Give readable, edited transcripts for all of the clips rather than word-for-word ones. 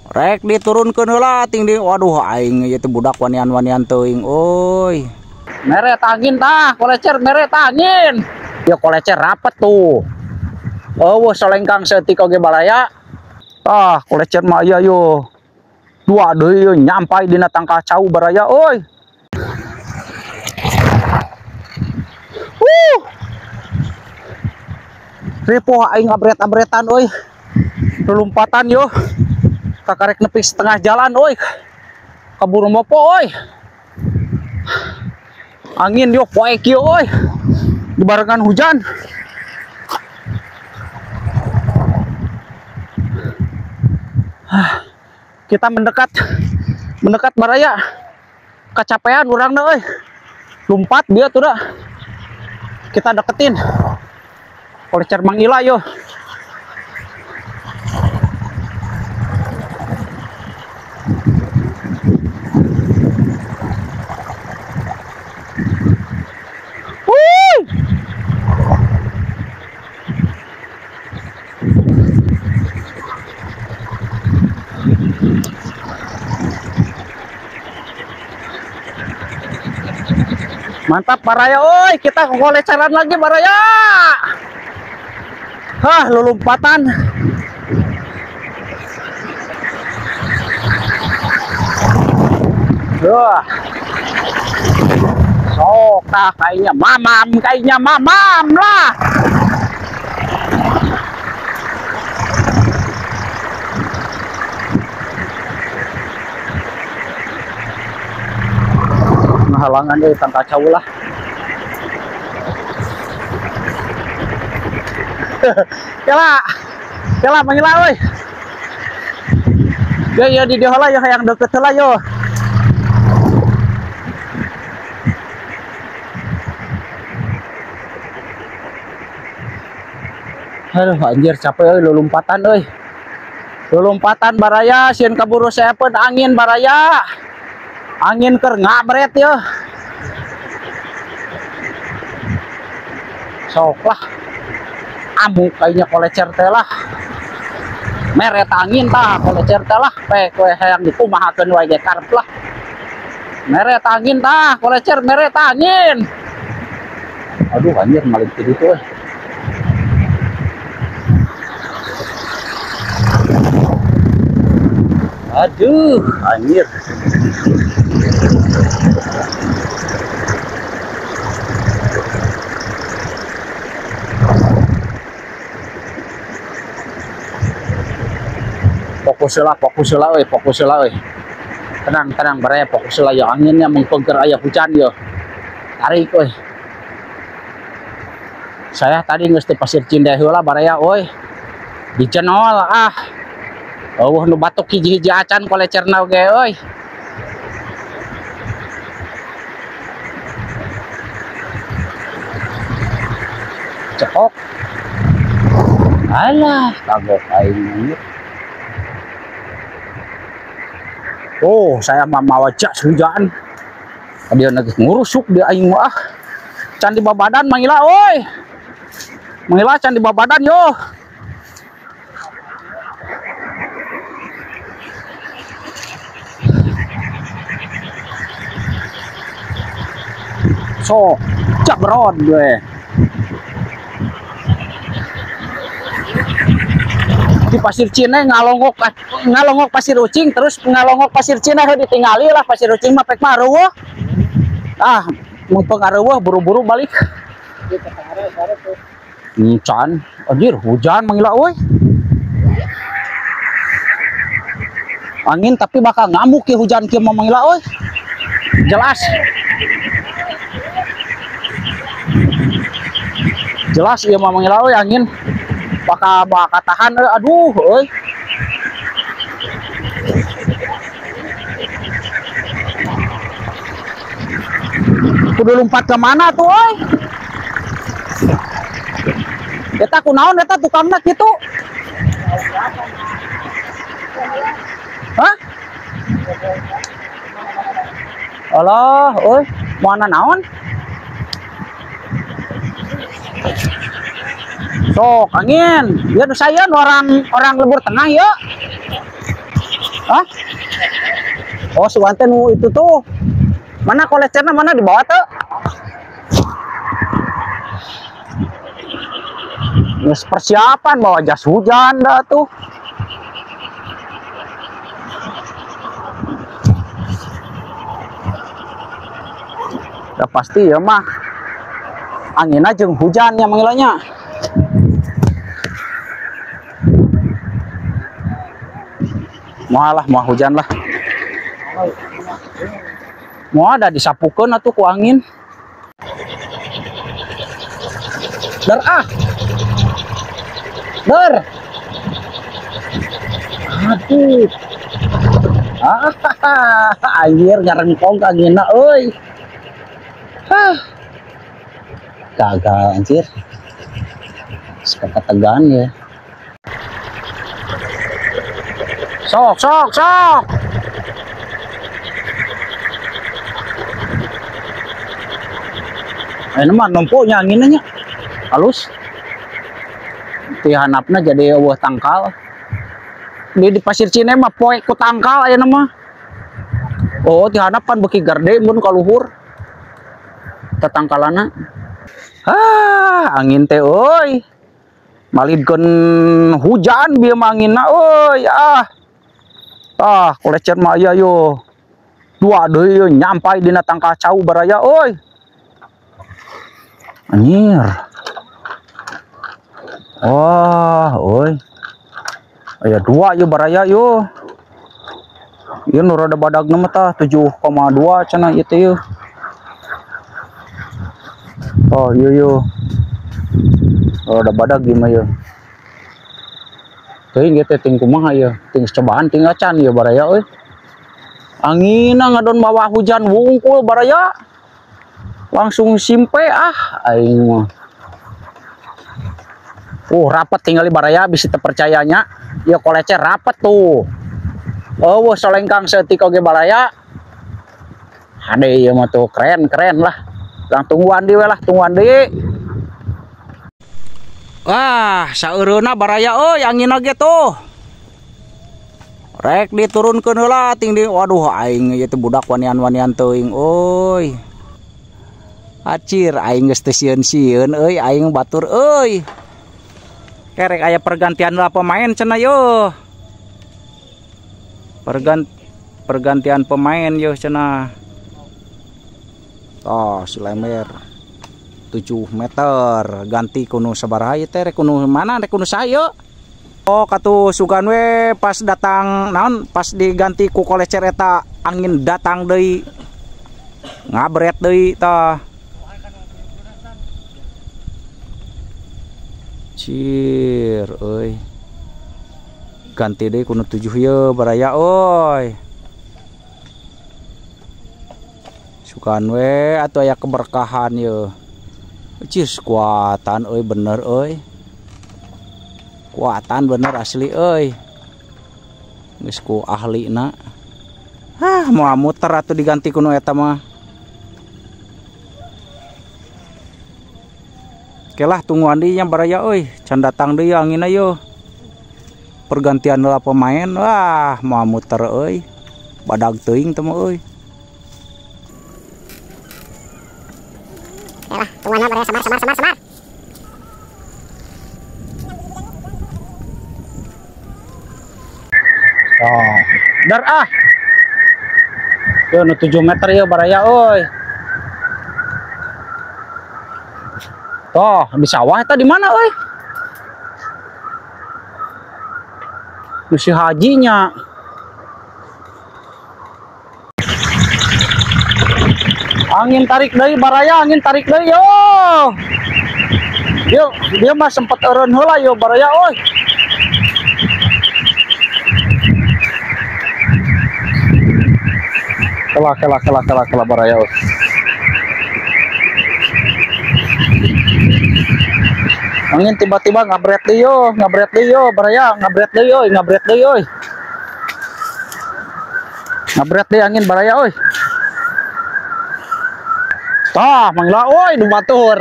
Rek diturunkeun heula tinggi. Waduh aing ieu teh budak wanian-wanian teuing euy. Mere tangin tah, kolecer mere tangin. Ya kolecer rapet tuh. Eueuh solengkang seeutik oge balaya. Tah kolecer mah aya yo. Dua deui yo nyampai dina tangkah cau baraya euy. Ripoh aing abret-abretan euy. Lompatan yo. Kakarek nepi setengah jalan euy. Kaburu mopo euy. Angin yo poek yo euy. Dibarengan hujan. Kita mendekat baraya. Kecapean urangna euy. Lompat dia tuh dah. Kita deketin. Kolecer mangila yo. Mantap baraya, oi kita koleceran lagi baraya. Hah, lulumpatan. Wah. Sok kayaknya mamam lah. Halangan dari tangka cau lah. Kela mangila euy. Ya di dia heula ya yang deket heula yo. Aduh anjir capek euy lulumpatan euy. Lulumpatan baraya sieun kaburu seepeun angin baraya. Angin keur ngabret ya. Sok lah. Amuk kayaknya kolecer teh lah. Meret angin tah kolecer teh lah. Kowe hayang dikumahakeun wae ge karep lah. Meret angin tah kolecer meret angin. Aduh anjir maling kitu tuh. Aduh anjir. Fokus lah euy. Tenang baraya fokus lah ya anginnya mengpengker aya hujan yo. Tarik euy. Saya tadi geus di Pasir Cindeh heula baraya euy. Dicenol ah. Eueuh nu batuk hiji-hiji acan kolecerna oge euy. Cekok. Alah, kagok aing. Oh, saya mah mawa jas hujan. Dia lagi ngurusuk di aing mah. Can di babadan mangila euy. Mangila can di babadan yo. So, cak beron gue. Di Pasir Cina ngalongok pasir ucing terus ngalongok pasir Cina ditinggali lah pasir ucing mah pek marueuh. Ah, mun pengarueuh buru-buru balik. Can, anjir hujan mangila euy. Angin tapi bakal ngamuk ya hujan kieu mah mangila euy. Jelas. Jelas ieu mah mangila euy angin. Bakal tahan aduh euy. Kudu lompat ke mana tuh euy? Eta kunaon eta tukangna kitu? Hah? Allah, euy, mana naon? Sok angin, ya dosayan orang lebur tengah ya. Hah? Oh, suanten itu tuh. Mana kolecernya, mana di bawah tuh? Nges persiapan bawa jas hujan dah tuh. Udah pasti ya mah. Angin aja hujan yang mangilanya. Mau hujan lah. Mau ada disapukan atuh ku angin. Dar ah. Dar. Aduh. Anjir ngarengkong ka angina euy. Gagal anjir. Ketegan ya. Sok. Ini mah numpuknya anginnya halus. Tihanapna jadi eueuh tangkal. Di pasir Cine mah poe ku tangkal aya nama. Oh, tihanap kan beuki gerde mun ka luhur. Tatangkalana. Angin teh euy. Malidkeun hujan bieu anginna euy. Kolecer mah aya yo. Dua deui yo nyampai dina tangkal cau baraya euy. Anjir. Wah, euy. Aya dua yo baraya yo. Ieu nu rada badagna mah tah 7,2 cenah ieu teh yo. Oh, yo. Rada badag ieu mah yo. Teuing ieu teh ting kumaha ieu? Ting cobaan ting acan ieu baraya euy. Angina ngadon bawah hujan wungkul baraya. Langsung simpe aing mah. Rapet tinggal di baraya bisa terpercayanya. Ya kolecer rapet tuh. Solengkang setik oge baraya. Ade ieu mah tuh keren lah. Lang tungguan deui lah, tungguan deui. Wah, saeureuna baraya euy angin oge tuh. Rek diturunkeun heula ting di waduh aing ieu teh budak wanian-wanian teuing euy. Acir aing geus teu sieun-sieun euy aing batur euy. Kerek aya pergantian lah pemain cenah yo. Pergantian pemain yo cenah. Si lemer 7 meter ganti kuno sabaraha ieu teh rek kuno mana rek kuno saya. Katu sugan we pas datang naon pas diganti ku kolecer eta angin datang deui. Ngabret deui tah. Cir euy. Ganti deui kuno 7 ye baraya euy. Sukan we atuh aya keberkahan ye. Cir kuatan euy bener euy. Kuatan bener asli euy. Geus ku ahlina. Moal muter atuh diganti kuno eta mah. Kelah tungguan deui nya baraya euy, can datang deui angin ayo. Pergantian lah pemain, wah moal muter euy. Badag teuing teh mah euy. Yalah, tungguanna baraya samar. Dar ah. Yo nu 7 meter ya baraya euy. Di sawah eta di mana euy? Di si hajinya. Angin tarik deui baraya, angin tarik deui yo. Yo, dia mah sempet eureun heula yo baraya euy. Kela baraya euy. Angin tiba-tiba ngabret deui yo baraya, ngabret deui euy. Ngabret deui angin baraya euy. Tah, mangla euy nu batur.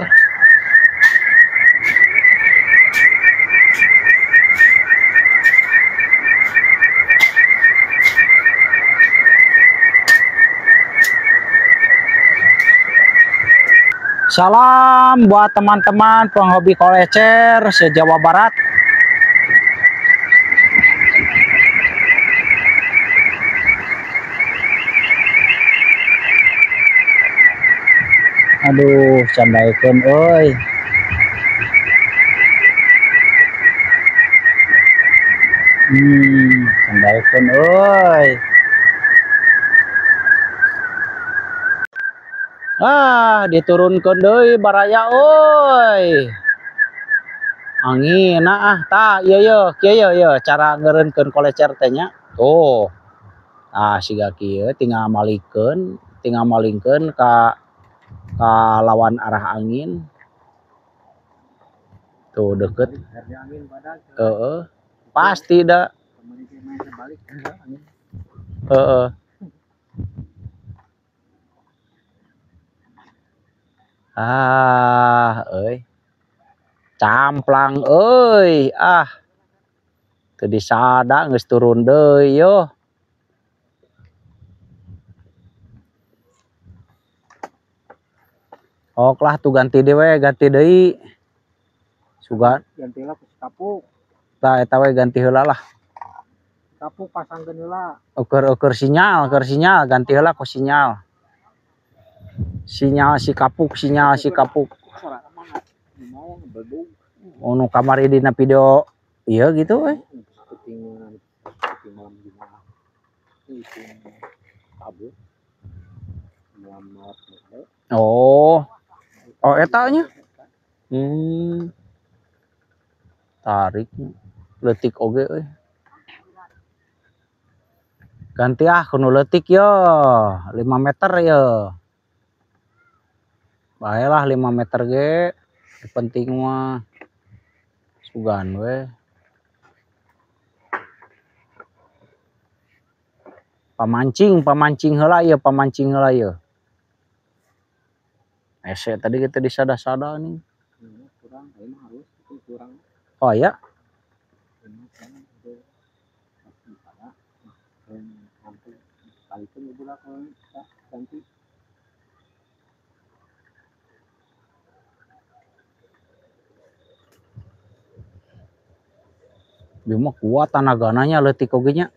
Salam buat teman-teman penghobi kolecer se-Jawa Barat. Aduh, candaikeun euy. Candaikeun euy. Diturunkeun deui baraya euy. Angin tah ieu kieu cara ngeureunkeun kolecer teh nya. Tuh. Siga kieu tinggal malingkeun ka lawan arah angin. Tuh deket. Pasti dah. Euy. Camplang euy. Teu disada geus turun deui yo. Oklah tuh ganti deui. Sugan gantilah ku kapuk. Tah eta we ganti heula lah. Kapuk pasangkeun heula. Ukur sinyal ganti heula ku sinyal. Sinyal si kapuk. Nu kamari dina video iya gitu we. Oh eta nya. Tarik leutik oge euy. Ganti kudu leutik yo 5 meter yo. Baelah 5 meter ge. Penting mah sugan we. Pamancing heula ieu. Ese tadi kita disada-sada nih. Oh ya. Dia mah kuat tanagana nya leutik oge nya.